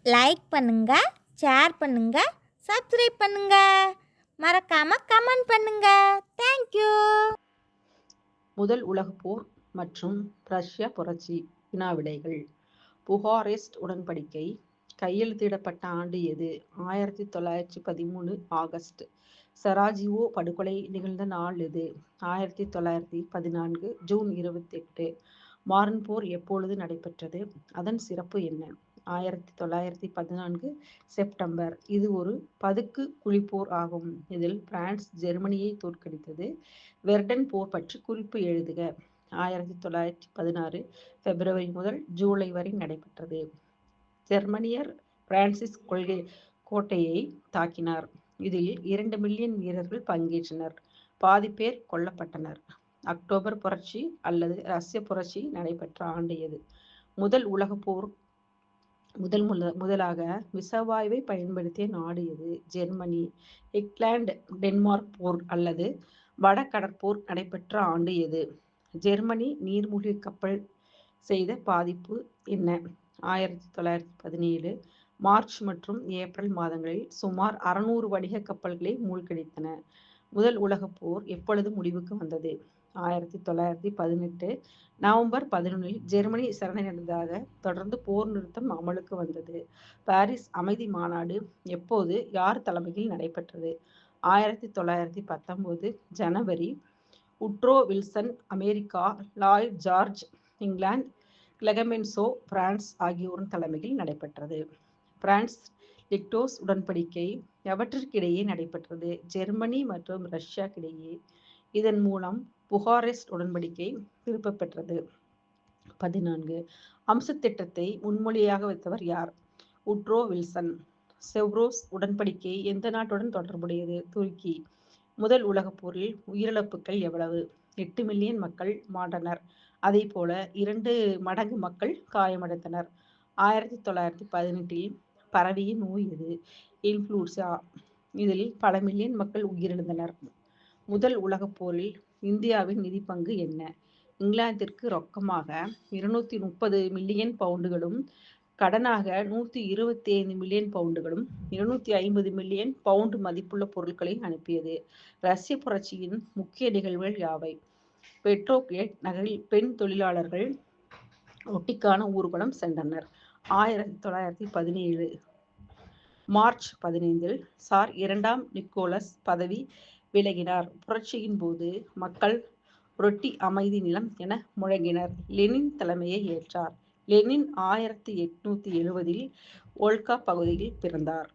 Like பண்ணுங்க, share பண்ணுங்க, subscribe பண்ணுங்க. மறக்காம கமெண்ட் பண்ணுங்க. தேங்க்யூ. முதல் உலகப் போர் மற்றும் ரஷ்ய புரட்சி. வினா விடைகள். புகாரெஸ்ட் உடன்படிக்கை கையெழுத்திடப்பட்ட ஆண்டு எது? 1913 ஆகஸ்ட். சராஜிவோ படுகொலை நிகழ்ந்த நாள் எது? 1914 ஜூன் 28. மார்ன் போர் எப்பொழுது நடைபெற்றது? அதன் சிறப்பு என்ன? 1914 செப்டம்பர். இது ஒரு பதுக்கு குழிப்போர் ஆகும். இதில் பிரான்ஸ் ஜெர்மனியை தோற்கடித்தது. வெர்டன் போர் பற்றி குறிப்பு எழுதுக. 1916 பிப்ரவரி முதல் ஜூலை வரை நடைபெற்றது. ஜெர்மனியர் பிரான்சிஸ் கோட்டையை தாக்கினார். இதில் 2 மில்லியன் வீரர்கள் பங்கேற்றனர். பாதி பேர் கொல்லப்பட்டனர். அக்டோபர் புரட்சி அல்லது ரஷ்ய புரட்சி நடைபெற்ற ஆண்டு எது? முதல் உலகப் போர் முதலாக விஷவாயுவை பயன்படுத்திய நாடு எது? ஜெர்மனி. இங்கிலாந்து டென்மார்க் போர் அல்லது வட கடற்போர் நடைபெற்ற ஆண்டு எது? ஜெர்மனி நீர்மூழ்கி கப்பல் செய்த பாதிப்பு என்ன? 1917 மார்ச் மற்றும் ஏப்ரல் மாதங்களில் சுமார் 600 வணிக கப்பல்களை மூழ்கடித்தன. முதல் உலகப் போர் எப்பொழுது முடிவுக்கு வந்தது? 1918 நவம்பர் 11 ஜெர்மனி சரணடைந்ததாக தொடர்ந்து போர் நிறுத்தம் அமலுக்கு வந்தது. பாரிஸ் அமைதி மாநாடு எப்போது யார் தலைமையில் நடைபெற்றது? 1919 ஜனவரி. Woodrow Wilson America, Lloyd George England, Clemenceau France ஆகியோரின் தலைமையில் நடைபெற்றது. பிரான்ஸ் லிக்டோஸ் உடன்படிக்கை எவற்றிற்கிடையே நடைபெற்றது? ஜெர்மனி மற்றும் ரஷ்யாக்கிடையே. இதன் மூலம் புகாரெஸ்ட் உடன்படிக்கை திருப்பப் பெற்றது. 14 அம்சத்திட்டத்தை முன்மொழியாக வைத்தவர் யார்? Woodrow Wilson. செவ்ரோஸ் உடன்படிக்கை எந்த நாட்டுடன் தொடர்புடையது? துருக்கி. முதல் உலகப் போரில் உயிரிழப்புகள் எவ்வளவு? 8 மில்லியன் மக்கள் மாண்டனர். அதே போல 2 மடங்கு மக்கள் காயமடைந்தனர். 1918 பரவிய நோய் எது? இன்ஃப்ளூன்சா. இதில் பல மில்லியன் மக்கள் உயிரிழந்தனர். முதல் உலகப் போரில் இந்தியாவின் நிதி பங்கு என்ன? இங்கிலாந்திற்கு ரொக்கமாக 230 மில்லியன் பவுண்டுகளும், கடனாக 125 மில்லியன் பவுண்டுகளும், 250 மில்லியன் பவுண்டு மதிப்புள்ள பொருட்களை அனுப்பியது. ரஷ்ய புரட்சியின் முக்கிய நிகழ்வுகள் யாவை? பெட்ரோகிரேட் நகரில் பெண் தொழிலாளர்கள் ரொட்டிக்கான ஊர்வலம் சென்றனர். 1917 மார்ச் 15 சார் 2ஆம் நிக்கோலஸ் பதவி விலகினார். புரட்சியின் போது மக்கள் ரொட்டி அமைதி நிலம் என முழங்கினர். லெனின் தலைமையை ஏற்றார். லெனின் 1870 வோல்கா பகுதியில் பிறந்தார்.